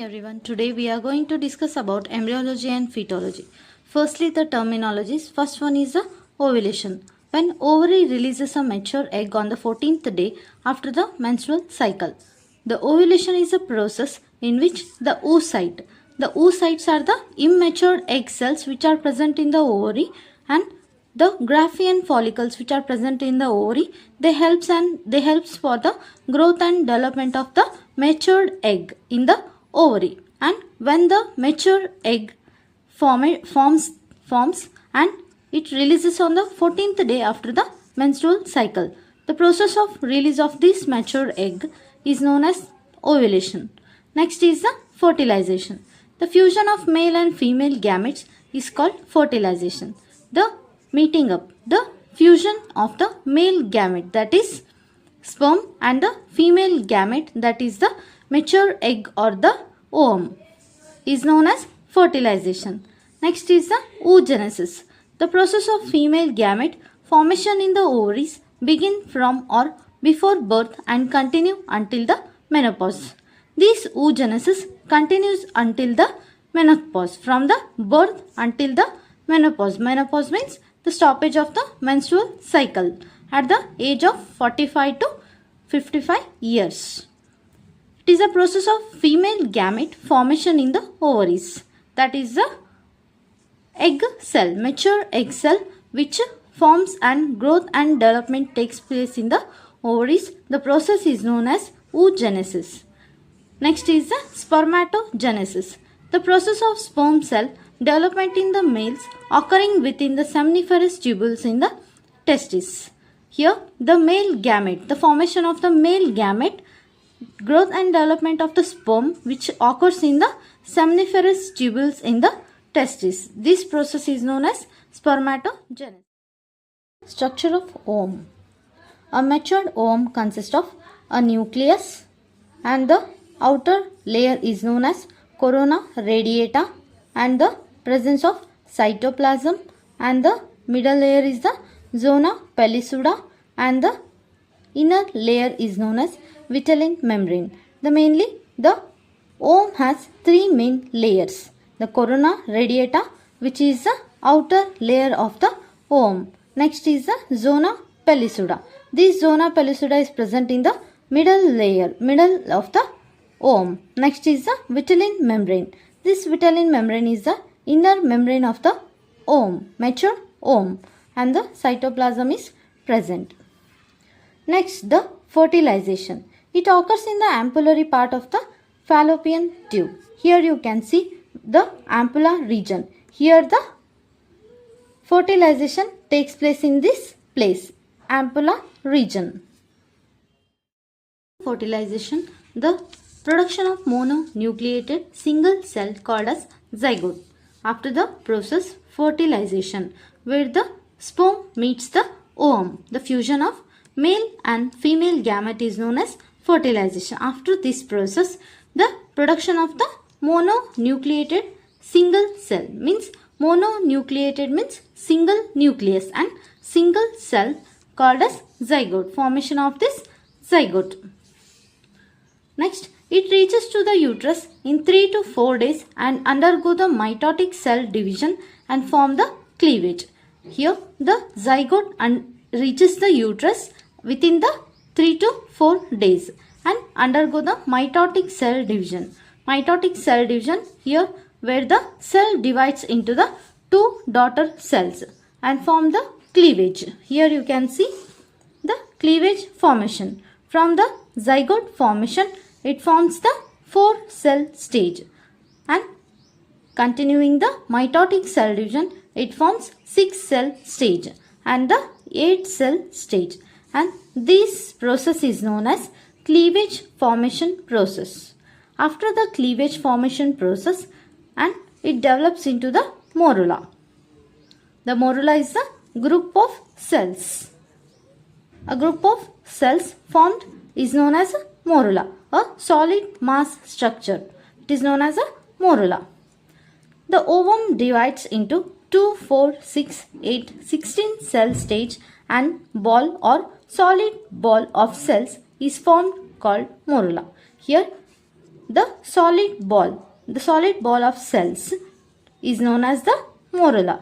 everyone. Today we are going to discuss about embryology and fetology. Firstly, the terminologies. First one is the ovulation. When ovary releases a mature egg on the 14th day after the menstrual cycle. The ovulation is a process in which the oocytes are the immature egg cells which are present in the ovary, and the Graafian follicles which are present in the ovary, they helps for the growth and development of the matured egg in the ovary. And when the mature egg forms and it releases on the 14th day after the menstrual cycle. The process of release of this mature egg is known as ovulation. Next is the fertilization. The fusion of male and female gametes is called fertilization. The fusion of the male gamete, that is sperm, and the female gamete, that is the mature egg or the ovum, is known as fertilization. Next is the oogenesis. The process of female gamete formation in the ovaries begin from or before birth and continue until the menopause. This oogenesis continues until the menopause, from the birth until the menopause. Menopause means the stoppage of the menstrual cycle at the age of 45 to 55 years. It is a process of female gamete formation in the ovaries. That is the egg cell, mature egg cell, which forms and growth and development takes place in the ovaries. The process is known as oogenesis. Next is the spermatogenesis. The process of sperm cell development in the males occurring within the seminiferous tubules in the testes. Here the male gamete, the formation of the male gamete, growth and development of the sperm which occurs in the seminiferous tubules in the testes. This process is known as spermatogenesis. Structure of ovum. A matured ovum consists of a nucleus, and the outer layer is known as corona radiata, and the presence of cytoplasm, and the middle layer is the zona pellucida, and the inner layer is known as vitelline membrane. The ovum has three main layers. The corona radiata, which is the outer layer of the ovum. Next is the zona pellucida. This zona pellucida is present in the middle of the ovum. Next is the vitelline membrane. This vitelline membrane is the inner membrane of the ovum, mature ovum, and the cytoplasm is present. Next, the fertilization. It occurs in the ampullary part of the fallopian tube. Here you can see the ampulla region. Here the fertilization takes place in this place, ampulla region. Fertilization, the production of mononucleated single cell called as zygote. After the process fertilization, where the sperm meets the ovum, the fusion of male and female gamete is known as fertilization. After this process, the production of the mononucleated single cell means single nucleus and single cell called as zygote. Formation of this zygote. Next, it reaches to the uterus in 3 to 4 days and undergo the mitotic cell division and form the cleavage. Here the zygote reaches the uterus within the 3 to 4 days and undergo the mitotic cell division. Mitotic cell division, here where the cell divides into the two daughter cells and form the cleavage. Here you can see the cleavage formation. From the zygote formation, it forms the 4-cell stage, and continuing the mitotic cell division, it forms 6-cell stage and the 8-cell stage, and this process is known as cleavage formation process. After the cleavage formation process, and it develops into the morula. The morula is the group of cells. A group of cells formed is known as a morula, a solid mass structure. It is known as a morula. The ovum divides into 2, 4, 6, 8, 16 cell stage, and ball or solid ball of cells is formed called morula. Here the solid ball of cells is known as the morula.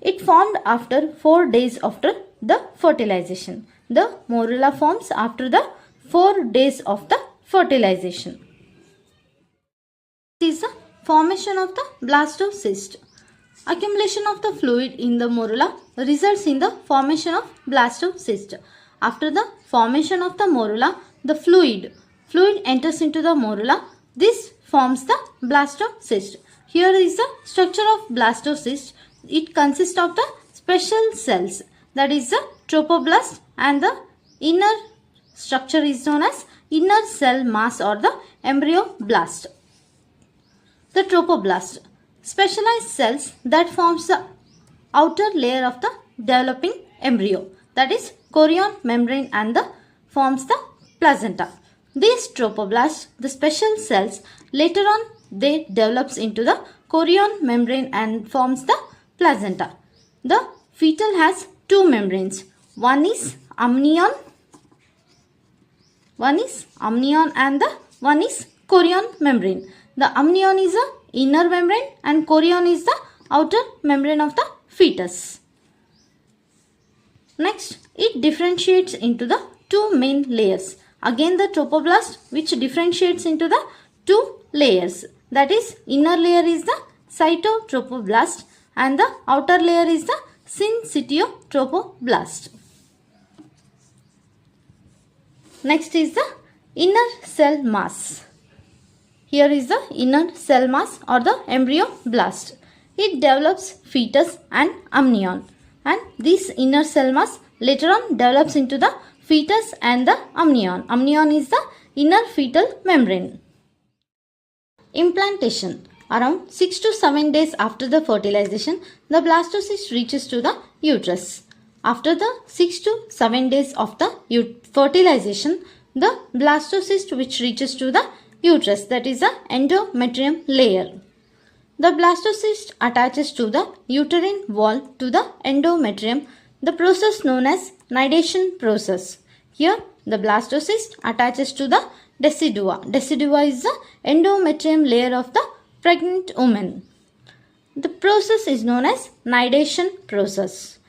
It formed after 4 days after the fertilization. The morula forms after the 4 days of the fertilization. This is the formation of the blastocyst. Accumulation of the fluid in the morula results in the formation of blastocyst. After the formation of the morula, the fluid enters into the morula. This forms the blastocyst. Here is the structure of blastocyst. It consists of the special cells, that is the trophoblast, and the inner structure is known as inner cell mass or the embryoblast. The trophoblast, specialized cells that forms the outer layer of the developing embryo, that is chorion membrane, and the forms the placenta. These trophoblasts, the special cells, later on they develops into the chorion membrane and forms the placenta. The fetal has two membranes. One is amnion and the one is chorion membrane. The amnion is the inner membrane and chorion is the outer membrane of the fetus. Next, it differentiates into the two main layers. Again, the trophoblast, which differentiates into the two layers. That is, inner layer is the cytotrophoblast and the outer layer is the syncytiotrophoblast. Next is the inner cell mass. Here is the inner cell mass or the embryoblast. It develops fetus and amnion, and this inner cell mass later on develops into the fetus and the amnion. Amnion is the inner fetal membrane. Implantation. Around 6 to 7 days after the fertilization, the blastocyst reaches to the uterus. After the 6 to 7 days of the fertilization, the blastocyst which reaches to the uterus, that is the endometrium layer. The blastocyst attaches to the uterine wall to the endometrium, the process known as nidation process. Here the blastocyst attaches to the decidua. Decidua is the endometrium layer of the pregnant woman. The process is known as nidation process.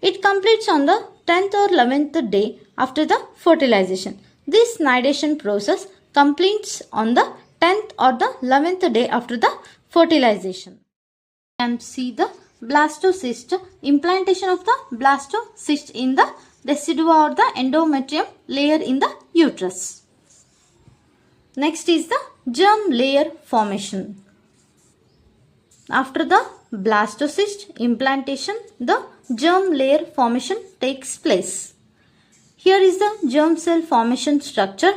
It completes on the 10th or 11th day after the fertilization. This nidation process completes on the 10th or the 11th day after the fertilization. You can see the blastocyst, implantation of the blastocyst in the decidua or the endometrium layer in the uterus. Next is the germ layer formation. After the blastocyst implantation, the germ layer formation takes place. Here is the germ cell formation structure.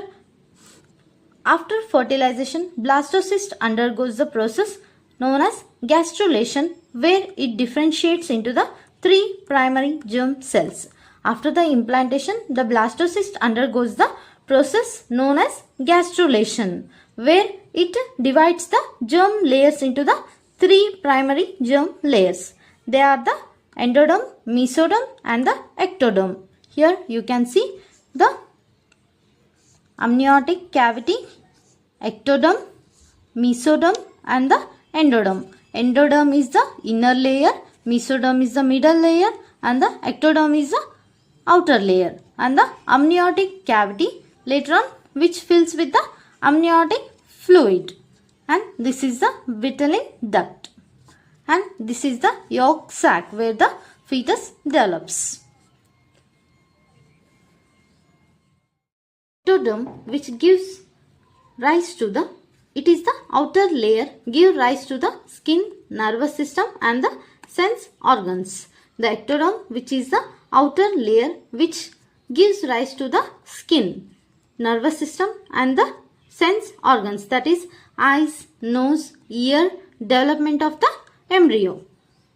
After fertilization, blastocyst undergoes the process known as gastrulation, where it differentiates into the 3 primary germ cells. After the implantation, the blastocyst undergoes the process known as gastrulation, where it divides the germ layers into the 3 primary germ layers. They are the endoderm, mesoderm and the ectoderm. Here you can see the amniotic cavity, ectoderm, mesoderm and the endoderm. Endoderm is the inner layer, mesoderm is the middle layer and the ectoderm is the outer layer, and the amniotic cavity later on which fills with the amniotic fluid, and this is the vitelline duct, and this is the yolk sac where the fetus develops. Ectoderm, which gives rise to the, it is the outer layer, give rise to the skin, nervous system and the sense organs. The ectoderm, which is the outer layer which gives rise to the skin, nervous system and the sense organs, that is eyes, nose, ear, development of the embryo.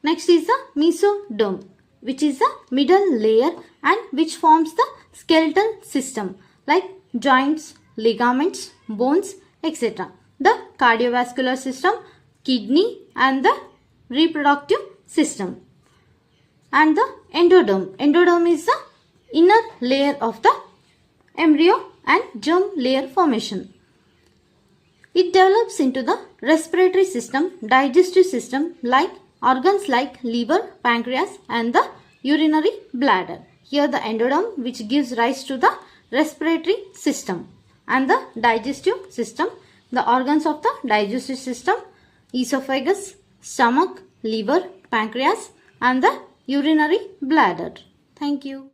Next is the mesoderm, which is the middle layer and which forms the skeletal system like joints, ligaments, bones, etc. The cardiovascular system, kidney and the reproductive system. And the endoderm. Endoderm is the inner layer of the embryo and germ layer formation. It develops into the respiratory system, digestive system like organs like liver, pancreas and the urinary bladder. Here the endoderm which gives rise to the respiratory system, and the digestive system, the organs of the digestive system, esophagus, stomach, liver, pancreas and the urinary bladder. Thank you.